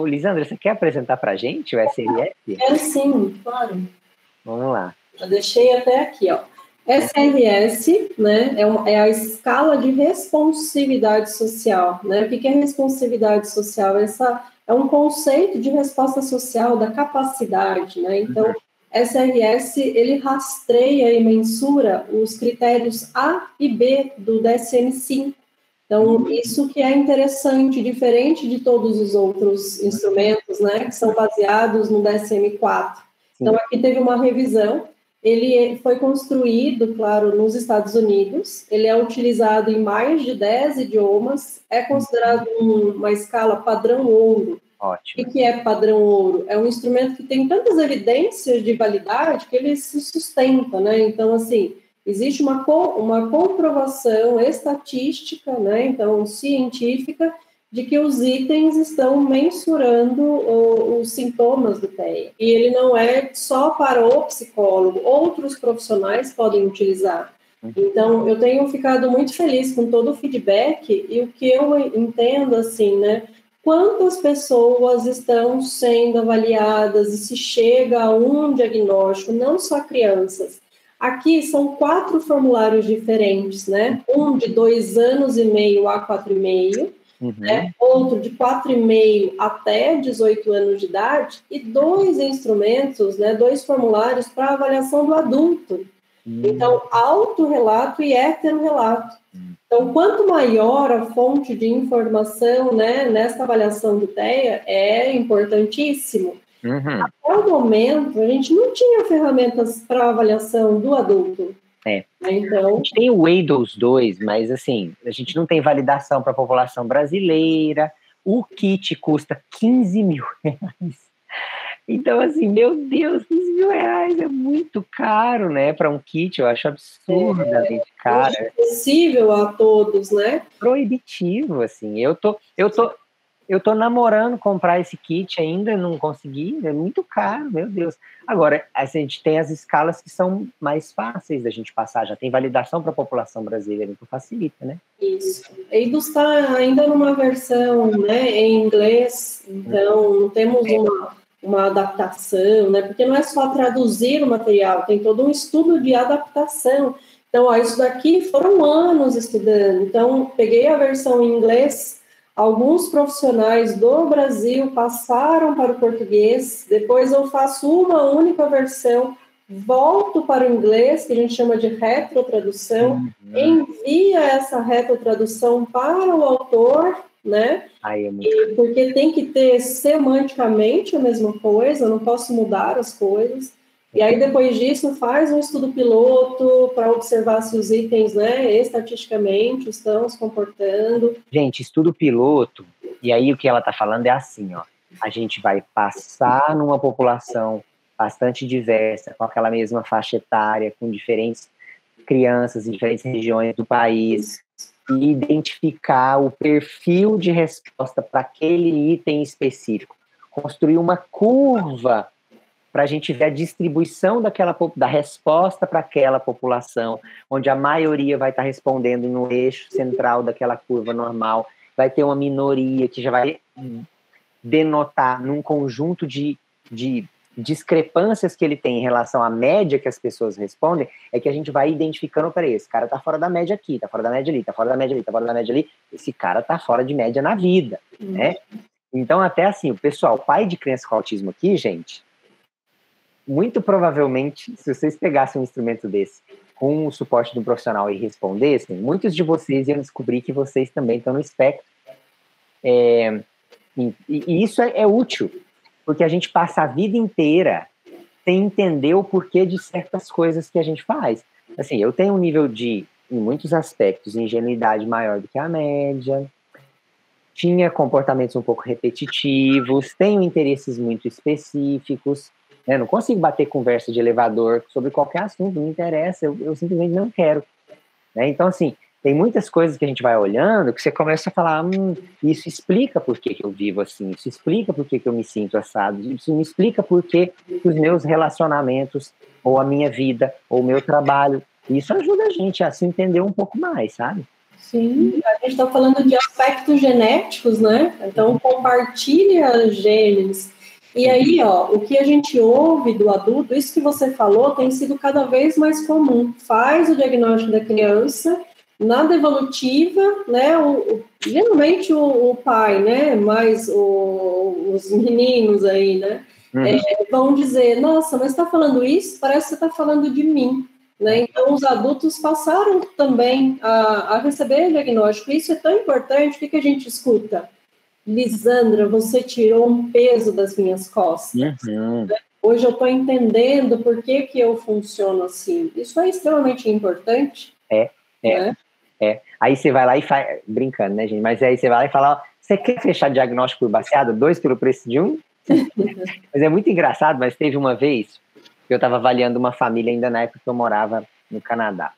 Lisandra, você quer apresentar para a gente o SRS? Quero sim, claro. Vamos lá. Eu deixei até aqui, ó. SRS, né, é a escala de responsividade social, né? O que é responsividade social? Essa é um conceito de resposta social da capacidade, né? Então, SRS, ele rastreia e mensura os critérios A e B do DSM-5. Então, isso que é interessante, diferente de todos os outros instrumentos, né, que são baseados no DSM-4. Então, aqui teve uma revisão. Ele foi construído, claro, nos Estados Unidos, ele é utilizado em mais de 10 idiomas, é considerado uma escala padrão ouro. Ótimo. O que é padrão ouro? É um instrumento que tem tantas evidências de validade que ele se sustenta, né? Então, assim, existe uma comprovação estatística, né? Então, científica, de que os itens estão mensurando os sintomas do TEA. E ele não é só para o psicólogo, outros profissionais podem utilizar. Então, eu tenho ficado muito feliz com todo o feedback e o que eu entendo, assim, né? Quantas pessoas estão sendo avaliadas e se chega a um diagnóstico, não só crianças. Aqui são 4 formulários diferentes, né? Um de 2 anos e meio a 4,5, né? Outro de 4,5 até 18 anos de idade, e 2 instrumentos, né? 2 formulários para avaliação do adulto. Então, autorrelato e heterorrelato. Então, quanto maior a fonte de informação, né, nessa avaliação do TEA, é importantíssimo. Até o momento, a gente não tinha ferramentas para avaliação do adulto. Então, a gente tem o Windows 2, mas assim, a gente não tem validação para a população brasileira. O kit custa 15 mil reais. Então, assim, meu Deus, 15 mil reais é muito caro, né? Para um kit, eu acho absurdamente caro. É acessível a todos, né? Proibitivo, assim. Eu tô namorando comprar esse kit ainda, não consegui, é muito caro, meu Deus. Agora, a gente tem as escalas que são mais fáceis da gente passar, já tem validação para a população brasileira, então facilita, né? Isso. E está ainda numa versão, né, em inglês, então não temos uma adaptação, né? Porque não é só traduzir o material, tem todo um estudo de adaptação. Então, ó, isso daqui foram anos estudando. Então, peguei a versão em inglês, alguns profissionais do Brasil passaram para o português, depois eu faço uma única versão, volto para o inglês, que a gente chama de retrotradução, envia essa retrotradução para o autor, né? Porque tem que ter semanticamente a mesma coisa, eu não posso mudar as coisas. E aí, depois disso, faz um estudo piloto para observar se os itens, né, estatisticamente estão se comportando. Gente, estudo piloto, e aí o que ela está falando é assim, ó, a gente vai passar numa população bastante diversa, com aquela mesma faixa etária, com diferentes crianças em diferentes regiões do país, e identificar o perfil de resposta para aquele item específico. Construir uma curva para a gente ver a distribuição da resposta para aquela população, onde a maioria vai estar respondendo no eixo central daquela curva normal, vai ter uma minoria que já vai denotar num conjunto de discrepâncias que ele tem em relação à média que as pessoas respondem, é que a gente vai identificando, peraí, esse cara tá fora da média aqui, tá fora da média ali, tá fora da média ali, tá fora da média ali, esse cara tá fora de média na vida, né? Então, até assim, o pessoal, pai de criança com autismo aqui, gente, muito provavelmente, se vocês pegassem um instrumento desse com o suporte de um profissional e respondessem, muitos de vocês iam descobrir que vocês também estão no espectro. E isso é útil, porque a gente passa a vida inteira sem entender o porquê de certas coisas que a gente faz. Assim, eu tenho um nível de, em muitos aspectos, ingenuidade maior do que a média, tinha comportamentos um pouco repetitivos, tenho interesses muito específicos, né? Não consigo bater conversa de elevador sobre qualquer assunto, não me interessa, eu simplesmente não quero. Né? Então, assim, tem muitas coisas que a gente vai olhando que você começa a falar, isso explica por que eu vivo assim, isso explica por que eu me sinto assado, isso me explica por que os meus relacionamentos, ou a minha vida, ou o meu trabalho, isso ajuda a gente a se entender um pouco mais, sabe? Sim, a gente está falando de aspectos genéticos, né? Então, compartilha genes. E aí, ó, o que a gente ouve do adulto, isso que você falou, tem sido cada vez mais comum. Faz o diagnóstico da criança, na devolutiva, né? Geralmente o pai, né? Mais os meninos aí, né? Vão dizer, nossa, mas está falando isso? Parece que você está falando de mim. Né? Então, os adultos passaram também a receber diagnóstico. Isso é tão importante. O que a gente escuta? Lisandra, você tirou um peso das minhas costas. Hoje eu estou entendendo por que eu funciono assim. Isso é extremamente importante. Né? Aí você vai lá e faz... Brincando, né, gente? Mas aí você vai lá e fala, ó, você quer fechar diagnóstico por baseado? 2 pelo preço de 1? Mas é muito engraçado, mas teve uma vez que eu estava avaliando uma família ainda na época que eu morava no Canadá.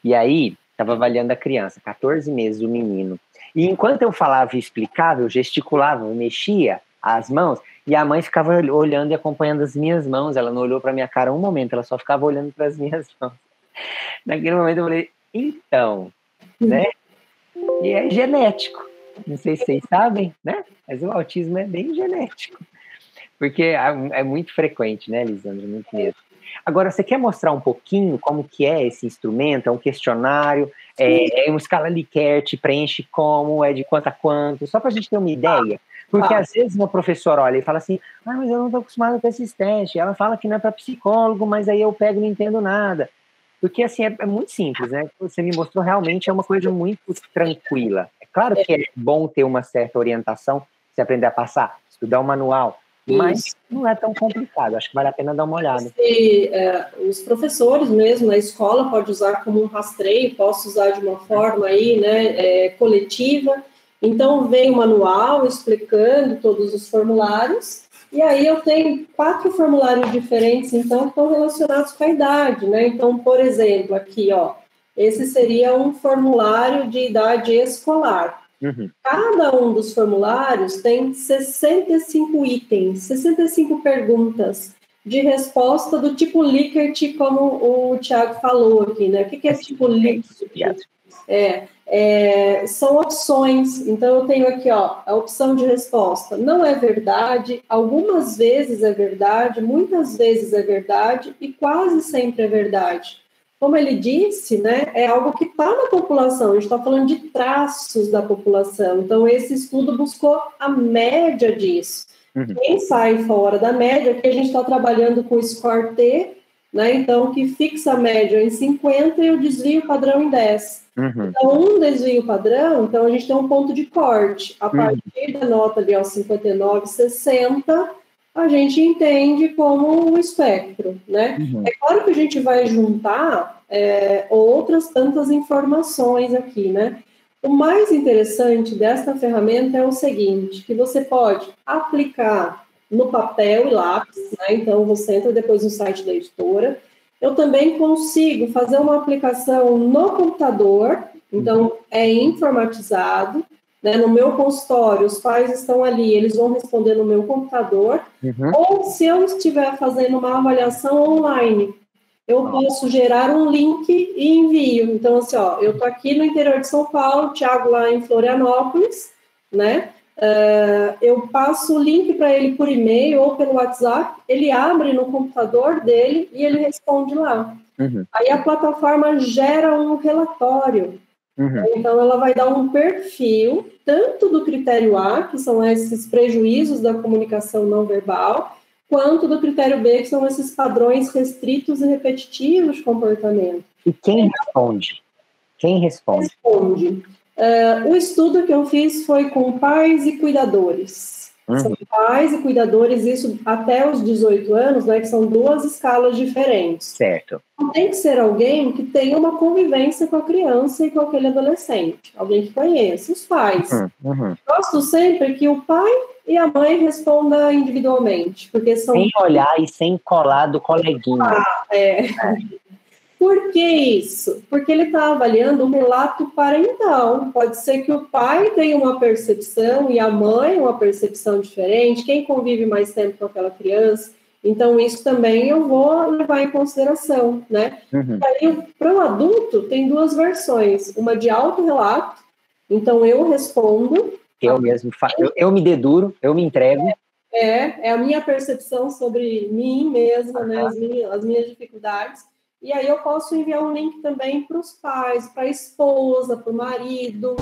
E aí, estava avaliando a criança, 14 meses, o menino. E enquanto eu falava e explicava, eu gesticulava, eu mexia as mãos, e a mãe ficava olhando e acompanhando as minhas mãos. Ela não olhou para minha cara um momento, ela só ficava olhando para as minhas mãos. Naquele momento eu falei, então, né? E é genético. Não sei se vocês sabem, né? Mas o autismo é bem genético. Porque é muito frequente, né, Lisandra? Muito mesmo. Agora, você quer mostrar um pouquinho como que é esse instrumento? É um questionário, é uma escala Likert, preenche como, é de quanto a quanto, só para a gente ter uma ideia. Porque às vezes uma professora olha e fala assim, mas eu não estou acostumada com esses testes. Ela fala que não é para psicólogo, mas aí eu pego e não entendo nada. Porque assim, é muito simples, né? Você me mostrou realmente é uma coisa muito tranquila. É claro que é bom ter uma certa orientação, você aprender a passar, estudar o manual, mas não é tão complicado, acho que vale a pena dar uma olhada. Os professores mesmo na escola podem usar como um rastreio, posso usar de uma forma aí, né, coletiva. Então, vem o manual explicando todos os formulários, e aí eu tenho 4 formulários diferentes, então, que estão relacionados com a idade, né? Então, por exemplo, aqui, ó, esse seria um formulário de idade escolar. Cada um dos formulários tem 65 itens, 65 perguntas de resposta do tipo Likert, como o Thiago falou aqui, né? O que é tipo Likert? São opções. Então, eu tenho aqui, ó, a opção de resposta. Não é verdade, algumas vezes é verdade, muitas vezes é verdade e quase sempre é verdade. Como ele disse, né, é algo que está na população, a gente está falando de traços da população. Então, esse estudo buscou a média disso. Quem sai fora da média, que a gente está trabalhando com o score T, né, então, que fixa a média em 50 e o desvio padrão em 10. Então, um desvio padrão, então a gente tem um ponto de corte. A partir da nota ali, aos 59, 60, a gente entende como um espectro, né? É claro que a gente vai juntar outras tantas informações aqui, né? O mais interessante desta ferramenta é o seguinte, que você pode aplicar no papel e lápis, né? Então, você entra depois no site da editora. Eu também consigo fazer uma aplicação no computador, então é informatizado, né? No meu consultório, os pais estão ali, eles vão responder no meu computador, ou se eu estiver fazendo uma avaliação online, eu posso gerar um link e envio. Então, assim, ó, eu estou aqui no interior de São Paulo, o Thiago lá em Florianópolis, né? Eu passo o link para ele por e-mail ou pelo WhatsApp, ele abre no computador dele e ele responde lá. Aí a plataforma gera um relatório. Então, ela vai dar um perfil, tanto do critério A, que são esses prejuízos da comunicação não verbal, quanto do critério B, que são esses padrões restritos e repetitivos de comportamento. E quem responde? Quem responde? O estudo que eu fiz foi com pais e cuidadores. São pais e cuidadores, isso até os 18 anos, né, que são 2 escalas diferentes. Certo. Então, tem que ser alguém que tenha uma convivência com a criança e com aquele adolescente. Alguém que conheça, os pais. Gosto sempre que o pai e a mãe respondam individualmente, porque são... Sem olhar e sem colar do coleguinha. Por que isso? Porque ele está avaliando um relato parental. Pode ser que o pai tenha uma percepção e a mãe uma percepção diferente. Quem convive mais tempo com aquela criança Então, isso também eu vou levar em consideração, né? Uhum. Aí, para o adulto, tem duas versões. Uma de autorrelato, então eu respondo. Eu mesmo, eu me deduro, eu me entrego. É a minha percepção sobre mim mesma, né? As minhas dificuldades. E aí eu posso enviar um link também para os pais, para a esposa, para o marido.